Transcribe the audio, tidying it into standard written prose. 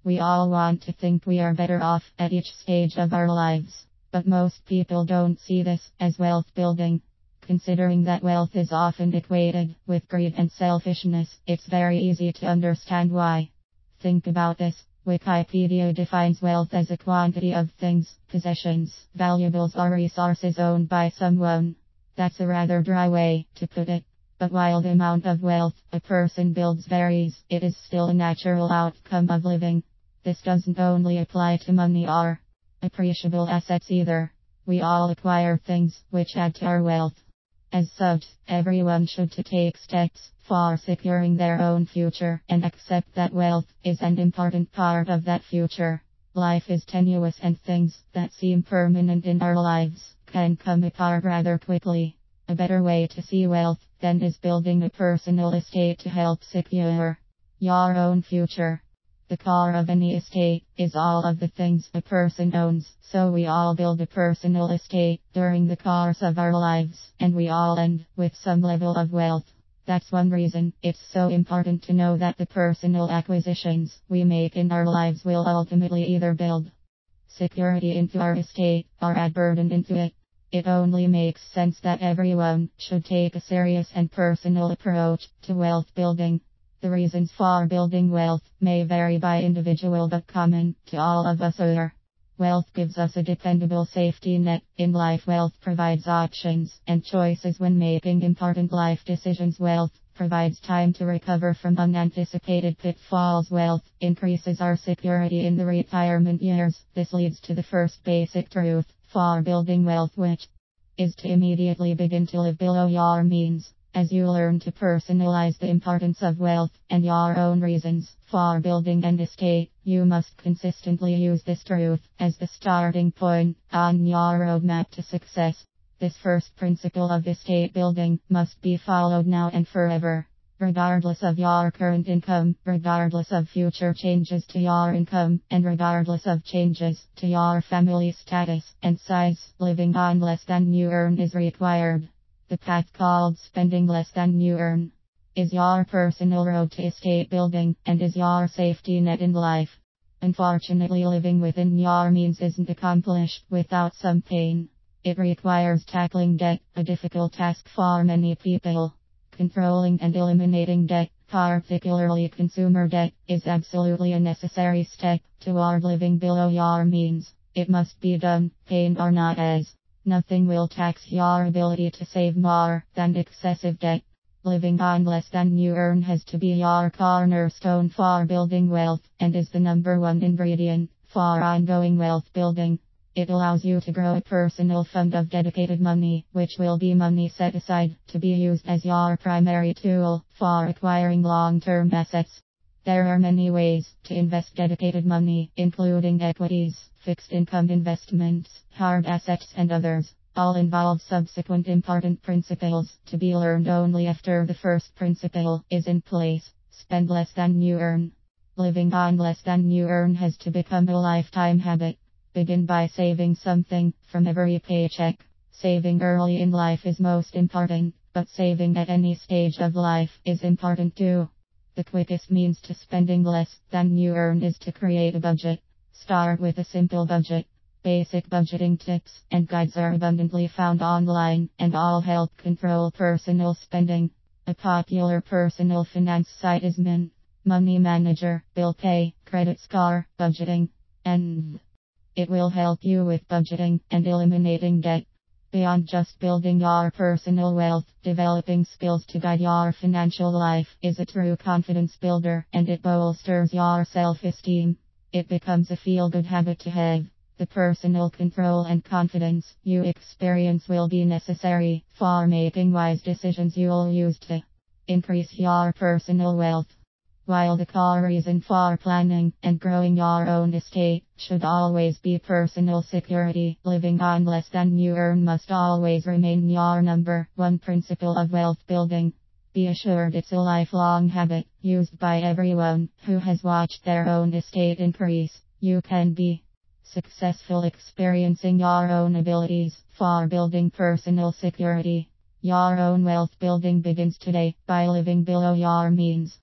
We all want to think we are better off at each stage of our lives, but most people don't see this as wealth building. Considering that wealth is often equated with greed and selfishness, it's very easy to understand why. Think about this. Wikipedia defines wealth as a quantity of things, possessions, valuables or resources owned by someone. That's a rather dry way to put it. But while the amount of wealth a person builds varies, it is still a natural outcome of living. This doesn't only apply to money or appreciable assets either. We all acquire things which add to our wealth. As such, everyone should take steps for securing their own future and accept that wealth is an important part of that future. Life is tenuous and things that seem permanent in our lives can come apart rather quickly. A better way to see wealth then is building a personal estate to help secure your own future. The core of any estate is all of the things a person owns, so we all build a personal estate during the course of our lives, and we all end with some level of wealth. That's one reason it's so important to know that the personal acquisitions we make in our lives will ultimately either build security into our estate or add burden into it. It only makes sense that everyone should take a serious and personal approach to wealth building. The reasons for building wealth may vary by individual, but common to all of us are: wealth gives us a dependable safety net in life. Wealth provides options and choices when making important life decisions. Wealth provides time to recover from unanticipated pitfalls. Wealth increases our security in the retirement years. This leads to the first basic truth for building wealth, which is to immediately begin to live below your means. As you learn to personalize the importance of wealth and your own reasons for building an estate, you must consistently use this truth as the starting point on your roadmap to success. This first principle of estate building must be followed now and forever. Regardless of your current income, regardless of future changes to your income, and regardless of changes to your family status and size, living on less than you earn is required. The path called spending less than you earn is your personal road to estate building and is your safety net in life. Unfortunately, living within your means isn't accomplished without some pain. It requires tackling debt, a difficult task for many people. Controlling and eliminating debt, particularly consumer debt, is absolutely a necessary step toward living below your means. It must be done, pain or not, as nothing will tax your ability to save more than excessive debt. Living on less than you earn has to be your cornerstone for building wealth and is the number one ingredient for ongoing wealth building. It allows you to grow a personal fund of dedicated money, which will be money set aside to be used as your primary tool for acquiring long-term assets. There are many ways to invest dedicated money, including equities, fixed income investments, hard assets and others. All involve subsequent important principles to be learned only after the first principle is in place. Spend less than you earn. Living on less than you earn has to become a lifetime habit. Begin by saving something from every paycheck. Saving early in life is most important, but saving at any stage of life is important too. The quickest means to spending less than you earn is to create a budget. Start with a simple budget. Basic budgeting tips and guides are abundantly found online and all help control personal spending. A popular personal finance site is Mint, Money Manager, Bill Pay, Credit Score, Budgeting, and it will help you with budgeting and eliminating debt. Beyond just building your personal wealth, developing skills to guide your financial life is a true confidence builder, and it bolsters your self-esteem. It becomes a feel-good habit to have. The personal control and confidence you experience will be necessary for making wise decisions you'll use to increase your personal wealth. While the core reason for planning and growing your own estate should always be personal security, living on less than you earn must always remain your number one principle of wealth building. Be assured it's a lifelong habit used by everyone who has watched their own estate increase. You can be successful experiencing your own abilities for building personal security. Your own wealth building begins today by living below your means.